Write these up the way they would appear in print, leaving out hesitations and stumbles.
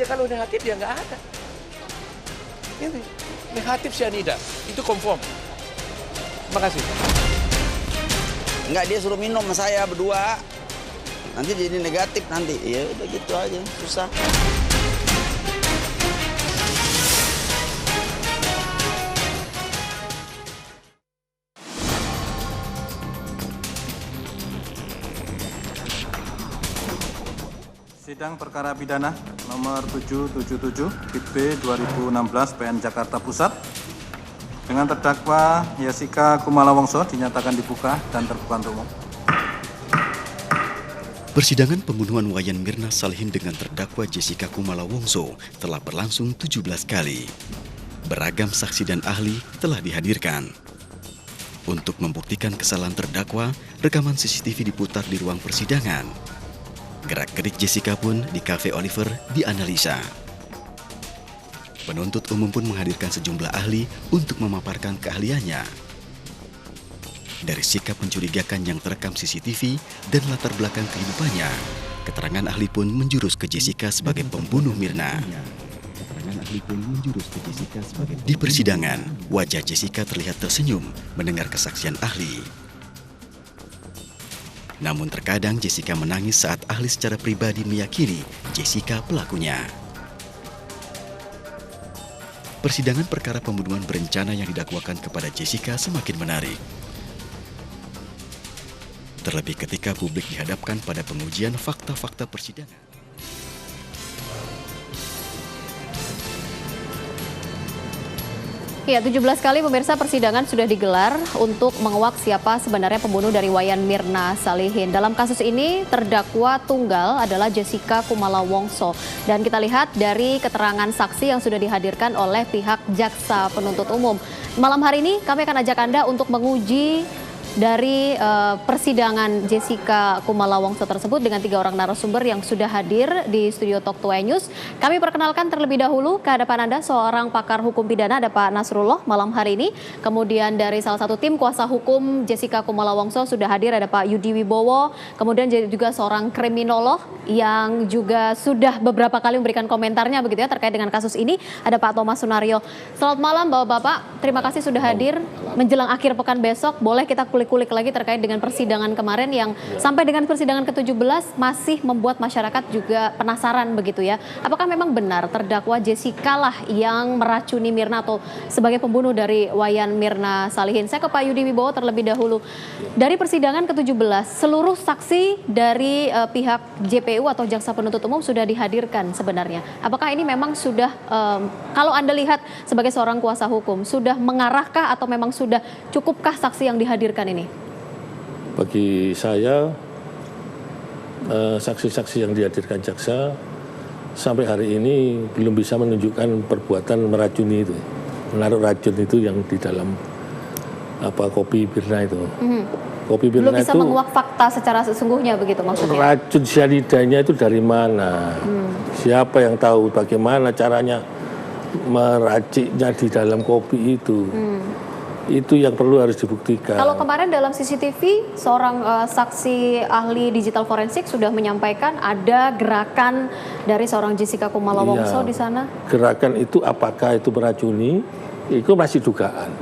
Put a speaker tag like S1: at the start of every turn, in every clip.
S1: Ya kalau negatif dia nggak ada. Ini negatif cyanida, itu konform. Terima kasih.
S2: Enggak, dia suruh minum sama saya berdua. Nanti jadi negatif nanti. Ya udah gitu aja, susah.
S3: Sidang perkara pidana nomor 777 Bit B 2016 PN Jakarta Pusat dengan terdakwa Jessica Kumala Wongso dinyatakan dibuka dan terbuka untuk umum.
S4: Persidangan pembunuhan Wayan Mirna Salihin dengan terdakwa Jessica Kumala Wongso telah berlangsung 17 kali. Beragam saksi dan ahli telah dihadirkan. Untuk membuktikan kesalahan terdakwa, rekaman CCTV diputar di ruang persidangan. Gerak-gerik Jessica pun di Cafe Oliver dianalisa. Penuntut umum pun menghadirkan sejumlah ahli untuk memaparkan keahliannya. Dari sikap mencurigakan yang terekam CCTV dan latar belakang kehidupannya, keterangan ahli pun menjurus ke Jessica sebagai pembunuh Mirna. Di persidangan, wajah Jessica terlihat tersenyum mendengar kesaksian ahli. Namun terkadang Jessica menangis saat ahli secara pribadi meyakini Jessica pelakunya. Persidangan perkara pembunuhan berencana yang didakwakan kepada Jessica semakin menarik. Terlebih ketika publik dihadapkan pada pengujian fakta-fakta persidangan.
S5: Ya, 17 kali pemirsa persidangan sudah digelar untuk menguak siapa sebenarnya pembunuh dari Wayan Mirna Salihin. Dalam kasus ini terdakwa tunggal adalah Jessica Kumala Wongso. Dan kita lihat dari keterangan saksi yang sudah dihadirkan oleh pihak jaksa penuntut umum. Malam hari ini kami akan ajak Anda untuk menguji dari persidangan Jessica Kumala Wongso tersebut dengan 3 orang narasumber yang sudah hadir di studio Talk to News. Kami perkenalkan terlebih dahulu ke hadapan Anda seorang pakar hukum pidana, ada Pak Nasrullah malam hari ini. Kemudian dari salah satu tim kuasa hukum Jessica Kumala Wongso sudah hadir, ada Pak Yudi Wibowo. Kemudian juga seorang kriminolog yang juga sudah beberapa kali memberikan komentarnya begitu ya terkait dengan kasus ini, ada Pak Thomas Sunario. Selamat malam Bapak-bapak, terima kasih sudah hadir. Menjelang akhir pekan besok, boleh kita kulik-kulik lagi terkait dengan persidangan kemarin yang sampai dengan persidangan ke-17 masih membuat masyarakat juga penasaran begitu ya. Apakah memang benar terdakwa Jessica lah yang meracuni Mirna atau sebagai pembunuh dari Wayan Mirna Salihin? Saya ke Pak Yudi Wibowo terlebih dahulu. Dari persidangan ke-17, seluruh saksi dari pihak JPU atau Jaksa Penuntut Umum sudah dihadirkan sebenarnya. Apakah ini memang sudah, kalau Anda lihat sebagai seorang kuasa hukum, sudah mengarahkah atau memang sudah cukupkah saksi yang dihadirkan ini?
S6: Bagi saya, saksi-saksi yang dihadirkan jaksa sampai hari ini belum bisa menunjukkan perbuatan meracuni itu, menaruh racun itu yang di dalam kopi Mirna itu. Kopi Mirna
S5: belum bisa
S6: itu
S5: menguak fakta secara sesungguhnya begitu maksudnya? Racun
S6: cyanidanya itu dari mana? Siapa yang tahu bagaimana caranya meraciknya di dalam kopi itu? Itu yang perlu harus dibuktikan.
S5: Kalau kemarin dalam CCTV, seorang saksi ahli digital forensik sudah menyampaikan ada gerakan dari seorang Jessica Kumala Wongso di sana. Gerakan
S6: itu apakah itu meracuni, itu masih dugaan.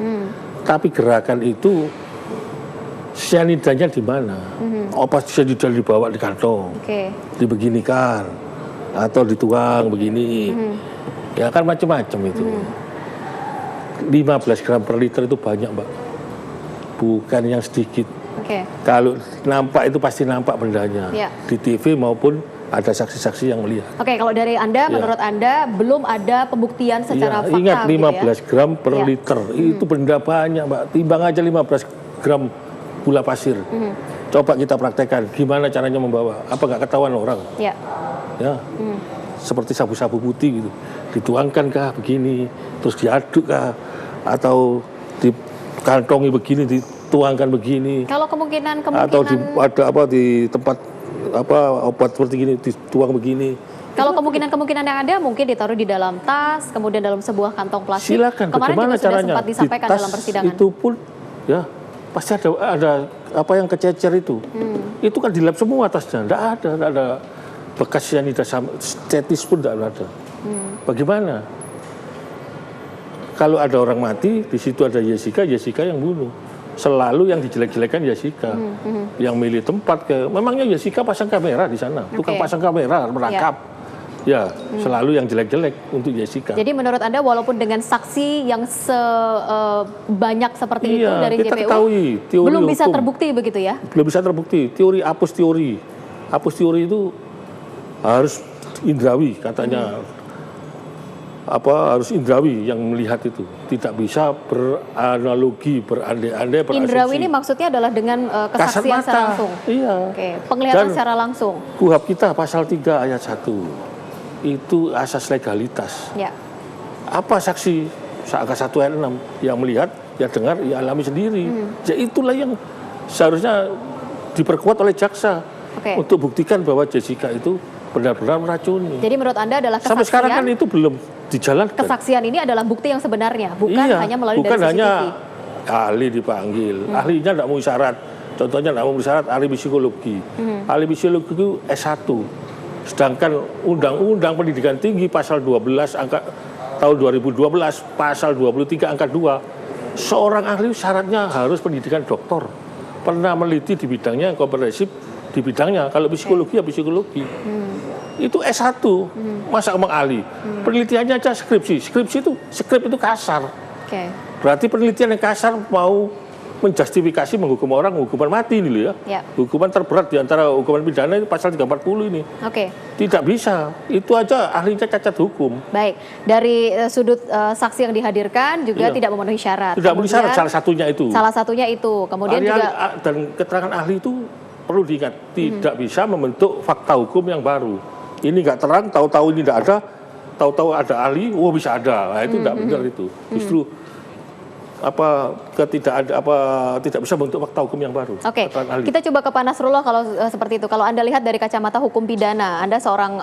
S6: Tapi gerakan itu cyanidanya di mana? Apa cyanida dibawa di kantong, dibeginikan, atau dituang begini? Ya kan macam-macam itu. 15 gram per liter itu banyak, Mbak. Bukan yang sedikit. Kalau nampak itu pasti nampak bendanya. Di TV maupun ada saksi-saksi yang melihat.
S5: Kalau dari Anda, menurut Anda belum ada pembuktian secara fakta.
S6: Ingat 15
S5: gitu ya?
S6: gram per liter. Itu benda banyak, Mbak. Timbang aja 15 gram gula pasir. Coba kita praktekkan. Gimana caranya membawa? Apa nggak ketahuan orang? Ya. Seperti sabu-sabu putih gitu. Dituangkan kah begini, terus diaduk kah, atau dikantongi begini, dituangkan begini.
S5: Kalau kemungkinan
S6: atau di tempat obat seperti gini dituang begini.
S5: Kalau kemungkinan yang ada mungkin ditaruh di dalam tas, kemudian dalam sebuah kantong plastik.
S6: Silakan.
S5: Kemarin
S6: bagaimana
S5: juga
S6: caranya?
S5: sudah sempat disampaikan dalam persidangan.
S6: Itu pun ya pasti ada apa yang kececer itu. Itu kan di lab semua tasnya, tidak ada bekas cyanida, tetis pun tidak ada. Bagaimana? Kalau ada orang mati, di situ ada Jessica yang bunuh. Selalu yang dijelek-jelekan Jessica, yang milih tempat memangnya Jessica pasang kamera di sana, tukang pasang kamera merangkap, ya selalu yang jelek-jelek untuk Jessica.
S5: Jadi menurut Anda walaupun dengan saksi yang sebanyak seperti itu dari
S6: kita
S5: JPU,
S6: ketahui, teori
S5: belum bisa
S6: hukum.
S5: terbukti begitu ya?
S6: Belum bisa terbukti. Teori apus teori itu harus indrawi katanya. Harus indrawi yang melihat itu, tidak bisa beranalogi, berandai-andai, berasumsi.
S5: Indrawi ini maksudnya adalah dengan kesaksian secara langsung.
S6: Iya.
S5: Penglihatan secara langsung.
S6: KUHP kita pasal 3 ayat 1 itu asas legalitas.
S5: Ya.
S6: Apa saksi angka 1 ayat 6 yang melihat, ya dengar, ya alami sendiri. Ya itulah yang seharusnya diperkuat oleh jaksa untuk buktikan bahwa Jessica itu benar-benar meracuni.
S5: Jadi menurut Anda adalah kesaksian.
S6: Sampai sekarang kan itu belum dijalankan.
S5: Kesaksian ini adalah bukti yang sebenarnya, bukan hanya melalui
S6: bukan
S5: dari CCTV.
S6: hanya ahli dipanggil, ahlinya tidak mau isyarat. Contohnya tidak mau isyarat ahli psikologi. Ahli psikologi itu S1. Sedangkan Undang-Undang Pendidikan Tinggi pasal 12 angka tahun 2012 pasal 23 angka 2, seorang ahli syaratnya harus pendidikan doktor, pernah meneliti di bidangnya, komprehensif di bidangnya. Kalau psikologi ya psikologi. Itu S1, masa ngomong ahli. Penelitiannya aja skripsi skrip itu kasar. Berarti penelitian yang kasar mau menjustifikasi menghukum orang hukuman mati ini loh ya. Hukuman terberat di antara hukuman pidana itu pasal 340 ini. Tidak bisa. Itu aja ahlinya cacat hukum.
S5: Baik, dari sudut saksi yang dihadirkan juga tidak memenuhi syarat.
S6: Tidak memenuhi syarat, salah satunya itu.
S5: Salah satunya itu. Kemudian
S6: ahli,
S5: juga
S6: dan keterangan ahli itu perlu diingat, tidak bisa membentuk fakta hukum yang baru. Ini nggak terang, tahu-tahu ini tidak ada, tahu-tahu ada ahli, bisa ada. Nah, itu tidak benar itu. Justru tidak bisa membentuk fakta hukum yang baru. Kita
S5: coba ke Pak Nasrullah kalau seperti itu. Kalau Anda lihat dari kacamata hukum pidana, Anda seorang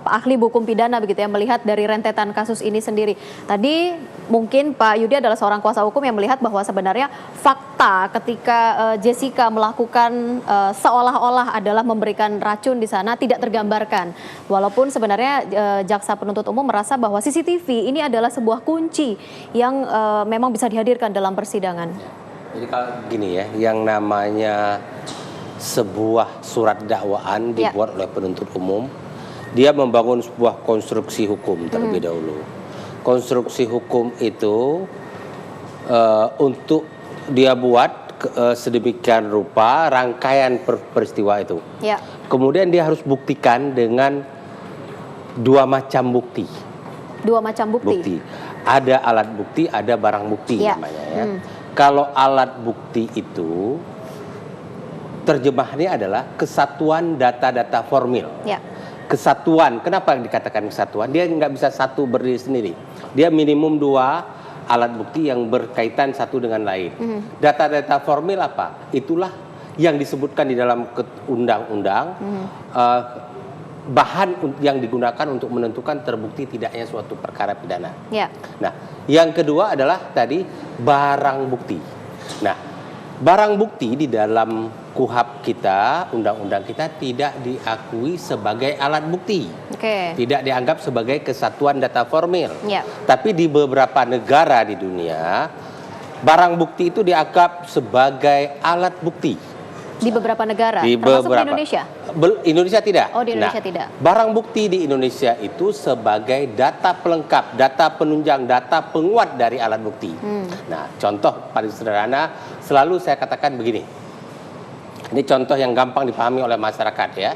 S5: ahli hukum pidana begitu ya, melihat dari rentetan kasus ini sendiri. Tadi mungkin Pak Yudi adalah seorang kuasa hukum yang melihat bahwa sebenarnya fakta ketika Jessica melakukan seolah-olah adalah memberikan racun di sana tidak tergambarkan. Walaupun sebenarnya jaksa penuntut umum merasa bahwa CCTV ini adalah sebuah kunci yang memang bisa dihadirkan dalam persidangan.
S7: Jadi kalau gini ya, yang namanya sebuah surat dakwaan dibuat oleh penuntut umum, dia membangun sebuah konstruksi hukum terlebih dahulu. Konstruksi hukum itu untuk dia buat sedemikian rupa rangkaian peristiwa itu. Kemudian dia harus buktikan dengan dua macam bukti. Ada alat bukti, ada barang bukti namanya ya. Kalau alat bukti itu terjemahannya adalah kesatuan data-data formil. Kesatuan, kenapa dikatakan kesatuan? Dia nggak bisa satu berdiri sendiri. Dia minimum dua alat bukti yang berkaitan satu dengan lain. Data-data formil apa? Itulah yang disebutkan di dalam undang-undang. Bahan yang digunakan untuk menentukan terbukti tidaknya suatu perkara pidana. Nah, yang kedua adalah tadi barang bukti. Nah, barang bukti di dalam KUHP kita, undang-undang kita tidak diakui sebagai alat bukti. Tidak dianggap sebagai kesatuan data formil. Tapi di beberapa negara di dunia, barang bukti itu dianggap sebagai alat bukti.
S5: Di beberapa negara,
S7: termasuk
S5: di Indonesia?
S7: Indonesia tidak.
S5: Oh, di Indonesia tidak.
S7: Barang bukti di Indonesia itu sebagai data pelengkap, data penunjang, data penguat dari alat bukti. Nah, contoh paling sederhana, selalu saya katakan begini. Ini contoh yang gampang dipahami oleh masyarakat ya.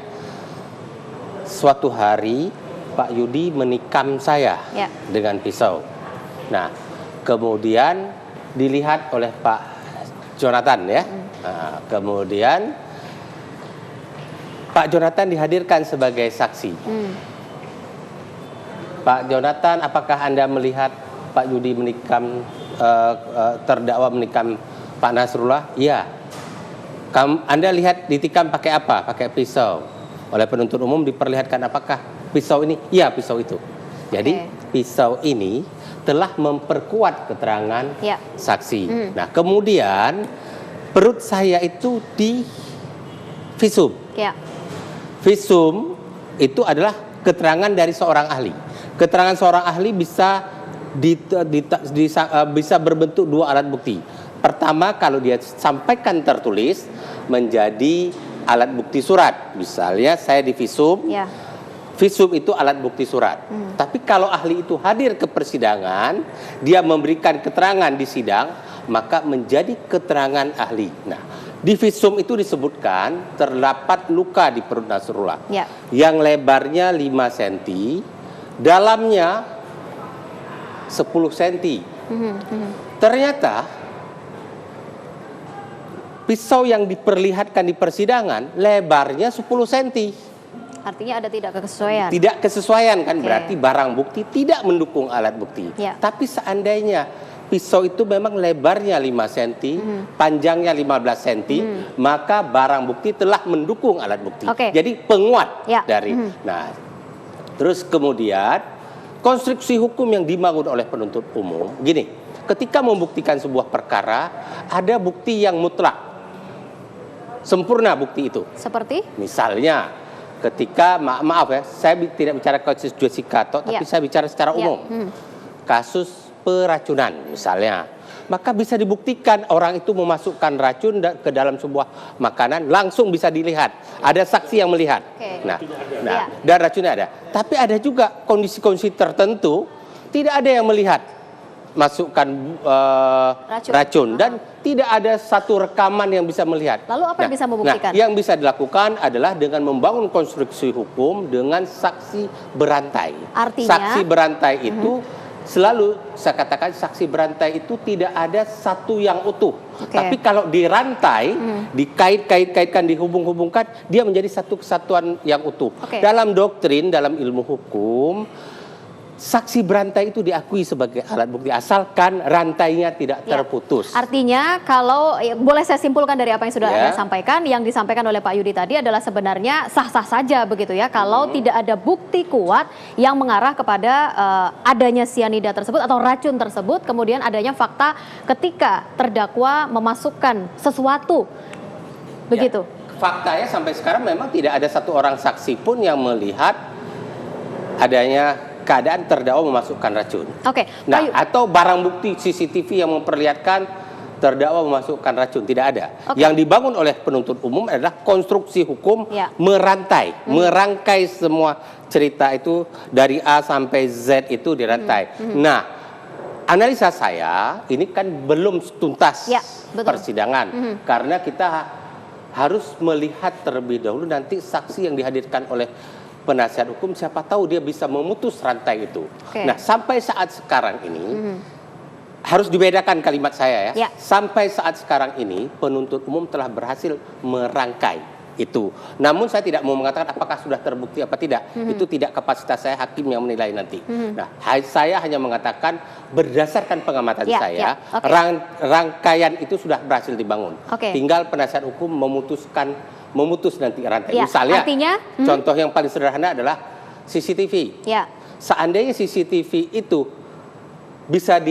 S7: Suatu hari Pak Yudi menikam saya dengan pisau. Nah, kemudian dilihat oleh Pak Jonathan ya. Nah, kemudian Pak Jonathan dihadirkan sebagai saksi. Pak Jonathan, apakah Anda melihat Pak Yudi menikam terdakwa menikam Pak Nasrullah? Iya. Anda lihat ditikam pakai apa? Pakai pisau. Oleh penuntut umum diperlihatkan apakah pisau ini? Iya, pisau itu. Jadi pisau ini telah memperkuat keterangan saksi. Nah, kemudian perut saya itu di visum. Visum itu adalah keterangan dari seorang ahli. Keterangan seorang ahli bisa bisa berbentuk dua alat bukti. Pertama, kalau dia sampaikan tertulis menjadi alat bukti surat. Misalnya saya di visum, visum itu alat bukti surat. Tapi kalau ahli itu hadir ke persidangan, dia memberikan keterangan di sidang, maka menjadi keterangan ahli. Nah, di visum itu disebutkan terdapat luka di perut Nasrullah yang lebarnya 5 cm, dalamnya 10 cm. Ternyata pisau yang diperlihatkan di persidangan lebarnya 10 cm.
S5: Artinya ada tidak kesesuaian.
S7: Tidak kesesuaian kan, berarti barang bukti tidak mendukung alat bukti. Tapi seandainya pisau itu memang lebarnya 5 cm, panjangnya 15 cm, maka barang bukti telah mendukung alat bukti. Jadi penguat dari. Nah, terus kemudian konstruksi hukum yang dibangun oleh penuntut umum, gini, ketika membuktikan sebuah perkara, ada bukti yang mutlak, sempurna bukti itu.
S5: Seperti?
S7: Misalnya, ketika, maaf ya, saya tidak bicara kasus Jessica, tapi saya bicara secara umum. Kasus peracunan misalnya, maka bisa dibuktikan orang itu memasukkan racun ke dalam sebuah makanan, langsung bisa dilihat, ada saksi yang melihat. Nah, dan racunnya ada. Tapi ada juga kondisi-kondisi tertentu tidak ada yang melihat masukkan racun dan tidak ada satu rekaman yang bisa melihat.
S5: Lalu apa yang bisa membuktikan?
S7: Yang bisa dilakukan adalah dengan membangun konstruksi hukum dengan saksi berantai. Artinya, saksi berantai itu selalu saya katakan saksi berantai itu tidak ada satu yang utuh. Tapi kalau dirantai, dikait-kaitkan, dihubung-hubungkan, dia menjadi satu kesatuan yang utuh. Dalam doktrin, dalam ilmu hukum, saksi berantai itu diakui sebagai alat bukti asalkan rantainya tidak terputus.
S5: Artinya kalau boleh saya simpulkan dari apa yang sudah Anda sampaikan, yang disampaikan oleh Pak Yudi tadi adalah sebenarnya sah-sah saja begitu ya, kalau tidak ada bukti kuat yang mengarah kepada adanya sianida tersebut atau racun tersebut, kemudian adanya fakta ketika terdakwa memasukkan sesuatu begitu.
S7: Faktanya sampai sekarang memang tidak ada satu orang saksi pun yang melihat adanya keadaan terdakwa memasukkan racun. Nah, atau barang bukti CCTV yang memperlihatkan terdakwa memasukkan racun, tidak ada. Yang dibangun oleh penuntut umum adalah konstruksi hukum merantai, merangkai semua cerita itu dari A sampai Z itu dirantai. Nah, analisa saya ini kan belum tuntas persidangan karena kita harus melihat terlebih dahulu nanti saksi yang dihadirkan oleh penasihat hukum, siapa tahu dia bisa memutus rantai itu. Nah, sampai saat sekarang ini harus dibedakan kalimat saya ya. Sampai saat sekarang ini penuntut umum telah berhasil merangkai itu. Namun saya tidak mau mengatakan apakah sudah terbukti apa tidak. Itu tidak kapasitas saya, hakim yang menilai nanti. Nah, saya hanya mengatakan berdasarkan pengamatan saya, rangkaian itu sudah berhasil dibangun. Tinggal penasihat hukum memutus nanti rantai. Misalnya, contoh yang paling sederhana adalah CCTV. Seandainya CCTV itu bisa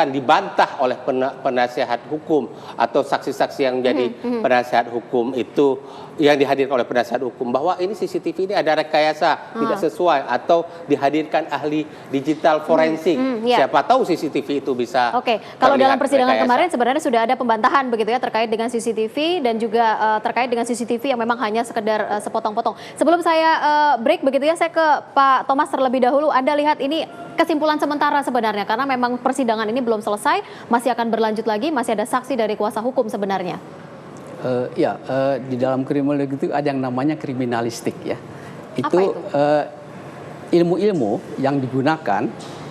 S7: dibantah oleh penasihat hukum atau saksi-saksi yang menjadi penasihat hukum itu yang dihadirkan oleh penasihat hukum bahwa ini CCTV ini ada rekayasa tidak sesuai atau dihadirkan ahli digital forensik. Siapa tahu CCTV itu bisa
S5: kalau dalam persidangan kemarin sebenarnya sudah ada pembantahan begitu ya terkait dengan CCTV dan juga terkait dengan CCTV yang memang hanya sekedar sepotong-potong. Sebelum saya break begitu ya, saya ke Pak Thomas terlebih dahulu. Anda lihat ini kesimpulan sementara sebenarnya karena memang persidangan ini belum selesai, masih akan berlanjut lagi, masih ada saksi dari kuasa hukum sebenarnya.
S8: Di dalam kriminologi itu ada yang namanya kriminalistik ya. Itu ilmu-ilmu yang digunakan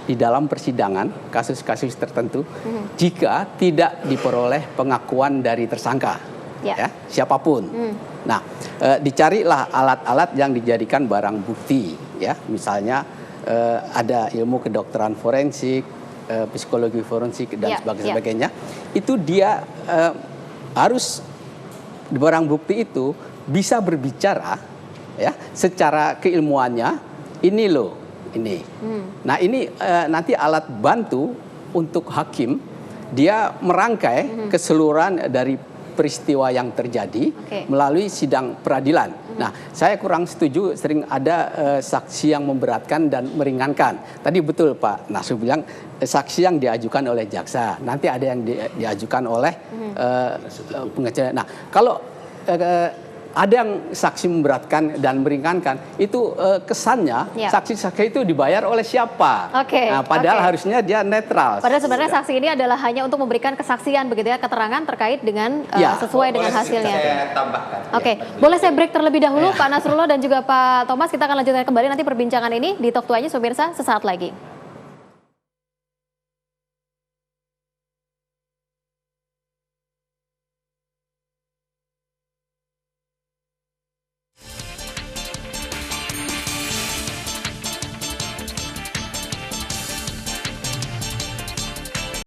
S8: di dalam persidangan kasus-kasus tertentu jika tidak diperoleh pengakuan dari tersangka ya siapapun. Nah, dicarilah alat-alat yang dijadikan barang bukti ya, misalnya ada ilmu kedokteran forensik, psikologi forensik dan sebagainya. Itu dia harus barang bukti itu bisa berbicara ya secara keilmuannya, ini loh ini. Nah, ini nanti alat bantu untuk hakim dia merangkai keseluruhan dari peristiwa yang terjadi melalui sidang peradilan. Nah, saya kurang setuju sering ada saksi yang memberatkan dan meringankan. Tadi betul Pak Nasrul bilang saksi yang diajukan oleh jaksa, nanti ada yang diajukan oleh pengacara. Nah, kalau ada yang saksi memberatkan dan meringankan, itu kesannya saksi-saksi itu dibayar oleh siapa? Nah, padahal harusnya dia netral.
S5: Padahal sebenarnya saksi ini adalah hanya untuk memberikan kesaksian begitu ya, keterangan terkait dengan sesuai dengan hasilnya.
S7: Saya tambahkan.
S5: Boleh saya break terlebih dahulu Pak Nasrullah dan juga Pak Thomas, kita akan lanjutkan kembali nanti perbincangan ini di Talk 2 News pemirsa sesaat lagi.